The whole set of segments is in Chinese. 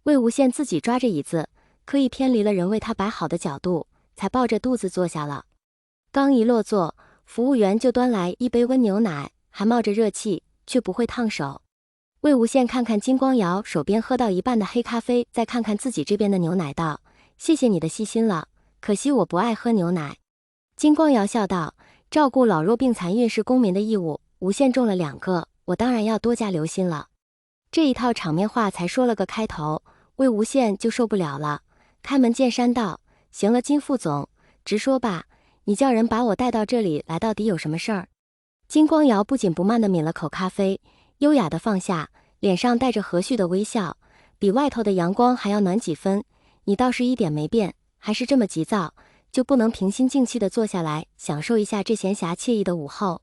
魏无羡自己抓着椅子，刻意偏离了人为他摆好的角度，才抱着肚子坐下了。刚一落座，服务员就端来一杯温牛奶，还冒着热气，却不会烫手。魏无羡看看金光瑶手边喝到一半的黑咖啡，再看看自己这边的牛奶，道：“谢谢你的细心了，可惜我不爱喝牛奶。”金光瑶笑道：“照顾老弱病残孕是公民的义务，无羡中了2个，我当然要多加留心了。”这一套场面话才说了个开头，魏无羡就受不了了，开门见山道：“行了，金副总，直说吧，你叫人把我带到这里来，到底有什么事儿？”金光瑶不紧不慢地抿了口咖啡，优雅地放下，脸上带着和煦的微笑，比外头的阳光还要暖几分。你倒是一点没变，还是这么急躁，就不能平心静气地坐下来，享受一下这闲暇惬意的午后？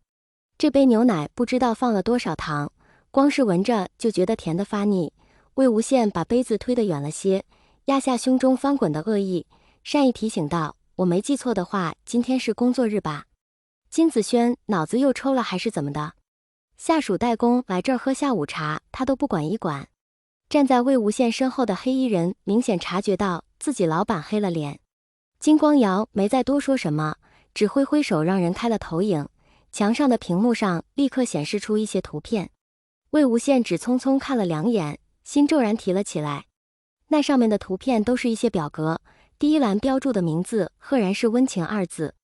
这杯牛奶不知道放了多少糖，光是闻着就觉得甜得发腻。魏无羡把杯子推得远了些，压下胸中翻滚的恶意，善意提醒道：“我没记错的话，今天是工作日吧？”金子轩脑子又抽了还是怎么的？下属代工来这儿喝下午茶，他都不管一管。站在魏无羡身后的黑衣人明显察觉到自己老板黑了脸。金光瑶没再多说什么，只挥挥手让人开了投影，墙上的屏幕上立刻显示出一些图片。魏无羡只匆匆看了2眼，心骤然提了起来。那上面的图片都是一些表格，第一栏标注的名字赫然是温情2字。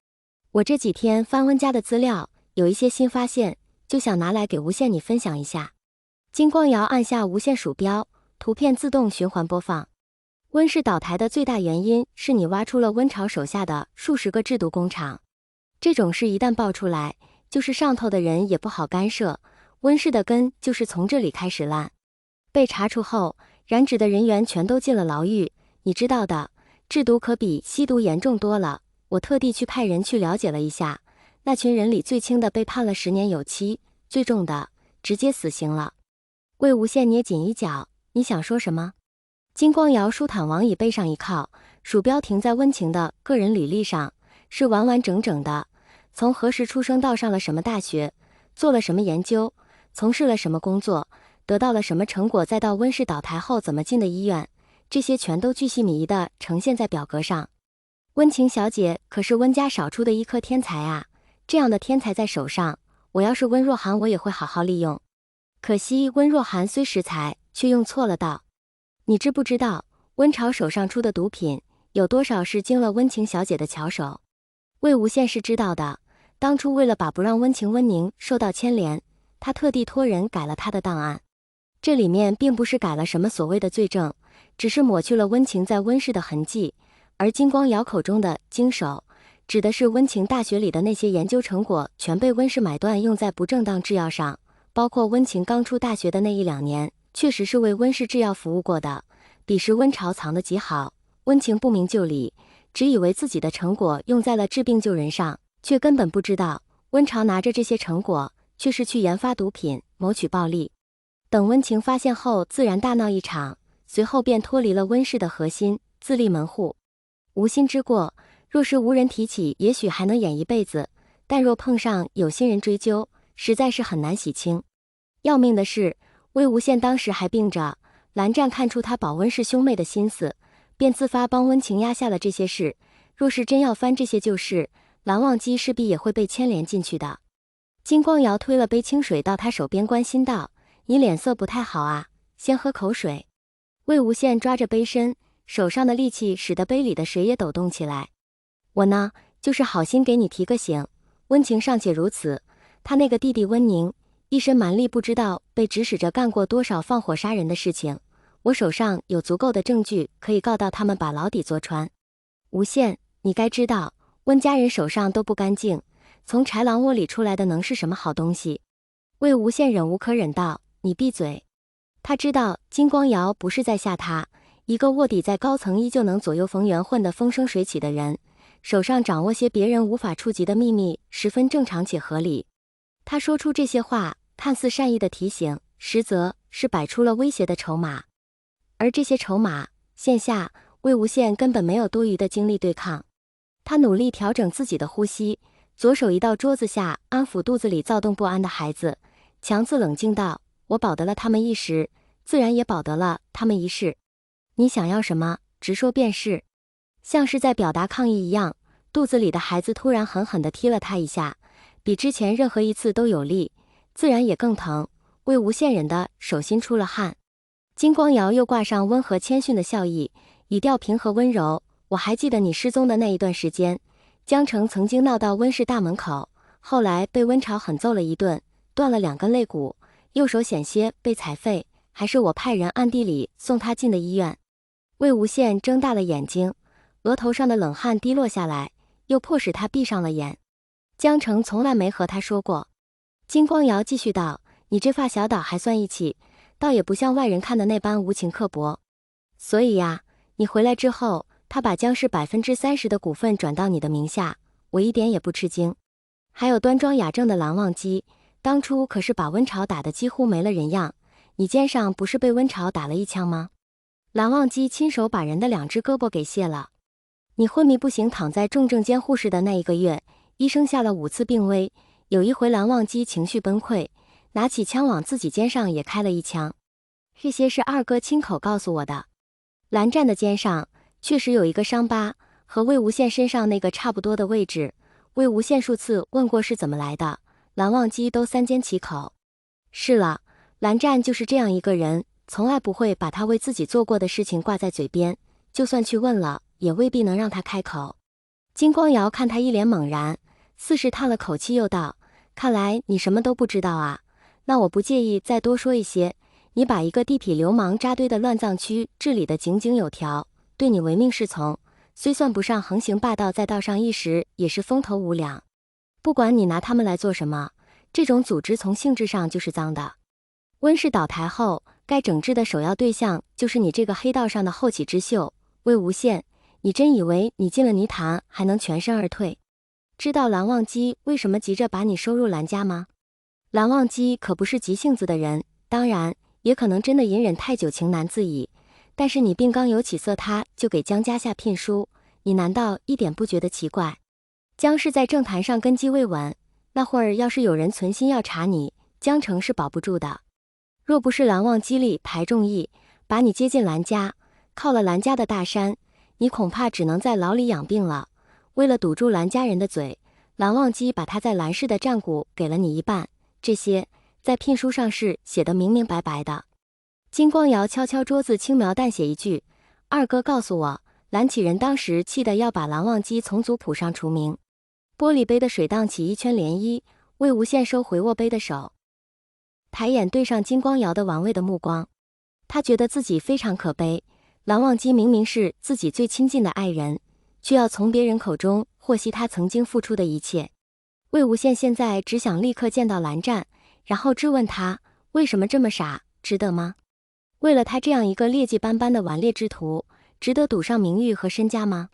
我这几天翻温家的资料，有一些新发现，就想拿来给无羡你分享一下。金光瑶按下无线鼠标，图片自动循环播放。温氏倒台的最大原因是你挖出了温朝手下的数十个制毒工厂，这种事一旦爆出来，就是上头的人也不好干涉，温氏的根就是从这里开始烂。被查处后，染指的人员全都进了牢狱，你知道的，制毒可比吸毒严重多了。我特地去派人去了解了一下，那群人里最轻的被判了10年有期，最重的直接死刑了。魏无羡捏紧衣角，你想说什么？金光瑶舒坦往椅背上一靠，鼠标停在温情的个人履历上，是完完整整的，从何时出生到上了什么大学，做了什么研究，从事了什么工作，得到了什么成果，再到温氏倒台后怎么进的医院，这些全都巨细靡遗地呈现在表格上。温情小姐可是温家少出的一颗天才啊，这样的天才在手上，我要是温若涵我也会好好利用。可惜温若涵虽识才，却用错了道。你知不知道温朝手上出的毒品有多少是经了温情小姐的巧手？魏无羡是知道的，当初为了把不让温情温宁受到牵连，他特地托人改了他的档案。这里面并不是改了什么所谓的罪证，只是抹去了温情在温氏的痕迹。而金光瑶口中的经手，指的是温情大学里的那些研究成果全被温氏买断用在不正当制药上，包括温情刚出大学的那1-2年，确实是为温氏制药服务过的。彼时温朝藏得极好，温情不明就里，只以为自己的成果用在了治病救人上，却根本不知道温朝拿着这些成果却是去研发毒品，谋取暴利。等温情发现后自然大闹一场，随后便脱离了温氏的核心，自立门户。无心之过，若是无人提起，也许还能演一辈子，但若碰上有心人追究，实在是很难洗清。要命的是，魏无羡当时还病着，蓝湛看出他保温氏兄妹的心思，便自发帮温情压下了这些事。若是真要翻这些旧事，蓝忘机势必也会被牵连进去的。金光瑶推了杯清水到他手边，关心道：“你脸色不太好啊，先喝口水。”魏无羡抓着杯身，手上的力气使得杯里的水也抖动起来。我呢，就是好心给你提个醒，温情尚且如此，他那个弟弟温宁一身蛮力，不知道被指使着干过多少放火杀人的事情，我手上有足够的证据可以告到他们把牢底坐穿。无羡，你该知道，温家人手上都不干净，从豺狼窝里出来的能是什么好东西？魏无羡忍无可忍道：“你闭嘴。”他知道金光瑶不是在吓他，一个卧底在高层依旧能左右逢源混得风生水起的人，手上掌握些别人无法触及的秘密，十分正常且合理。他说出这些话，看似善意的提醒，实则是摆出了威胁的筹码。而这些筹码，现下魏无羡根本没有多余的精力对抗。他努力调整自己的呼吸，左手移到桌子下，安抚肚子里躁动不安的孩子，强自冷静道：“我保得了他们一时，自然也保得了他们一世。你想要什么，直说便是。像是在表达抗议一样，肚子里的孩子突然狠狠地踢了他一下，比之前任何一次都有力，自然也更疼。魏无羡忍的手心出了汗。金光瑶又挂上温和谦逊的笑意，语调平和温柔。我还记得你失踪的那一段时间，江城曾经闹到温氏大门口，后来被温晁狠揍了一顿，断了2根肋骨，右手险些被踩废，还是我派人暗地里送他进的医院。魏无羡睁大了眼睛，额头上的冷汗滴落下来，又迫使他闭上了眼。江城从来没和他说过。金光瑶继续道：你这发小倒还算义气，倒也不像外人看的那般无情刻薄。所以呀，你回来之后，他把江氏30%的股份转到你的名下，我一点也不吃惊。还有端庄雅正的蓝忘机，当初可是把温晁打得几乎没了人样，你肩上不是被温晁打了一枪吗？蓝忘机亲手把人的2只胳膊给卸了。你昏迷不醒躺在重症监护室的那1个月，医生下了5次病危，有一回蓝忘机情绪崩溃，拿起枪往自己肩上也开了1枪。这些是二哥亲口告诉我的。蓝湛的肩上确实有一个伤疤，和魏无羡身上那个差不多的位置。魏无羡数次问过是怎么来的，蓝忘机都3缄其口。是了，蓝湛就是这样一个人，从来不会把他为自己做过的事情挂在嘴边，就算去问了，也未必能让他开口。金光瑶看他一脸猛然，似是叹了口气，又道：看来你什么都不知道啊，那我不介意再多说一些。你把一个地痞流氓扎堆的乱葬区治理得井井有条，对你唯命是从，虽算不上横行霸道，在道上一时也是风头无两。不管你拿他们来做什么，这种组织从性质上就是脏的。温氏倒台后，该整治的首要对象就是你这个黑道上的后起之秀魏无羡。你真以为你进了泥潭还能全身而退？知道蓝忘机为什么急着把你收入蓝家吗？蓝忘机可不是急性子的人，当然也可能真的隐忍太久，情难自已。但是你并刚有起色，他就给江家下聘书，你难道一点不觉得奇怪？江氏在政坛上根基未稳，那会儿要是有人存心要查你，江城是保不住的。若不是蓝忘机力排众议，把你接进蓝家，靠了蓝家的大山，你恐怕只能在牢里养病了。为了堵住蓝家人的嘴，蓝忘机把他在蓝氏的占股给了你一半，这些在聘书上是写得明明白白的。金光瑶敲敲桌子，轻描淡写一句：二哥告诉我，蓝启仁当时气得要把蓝忘机从族谱上除名。玻璃杯的水荡起一圈涟漪，魏无羡收回握杯的手，抬眼对上金光瑶的玩味的目光，他觉得自己非常可悲。蓝忘机明明是自己最亲近的爱人，却要从别人口中获悉他曾经付出的一切。魏无羡现在只想立刻见到蓝湛，然后质问他为什么这么傻，值得吗？为了他这样一个劣迹斑斑的顽劣之徒，值得赌上名誉和身家吗？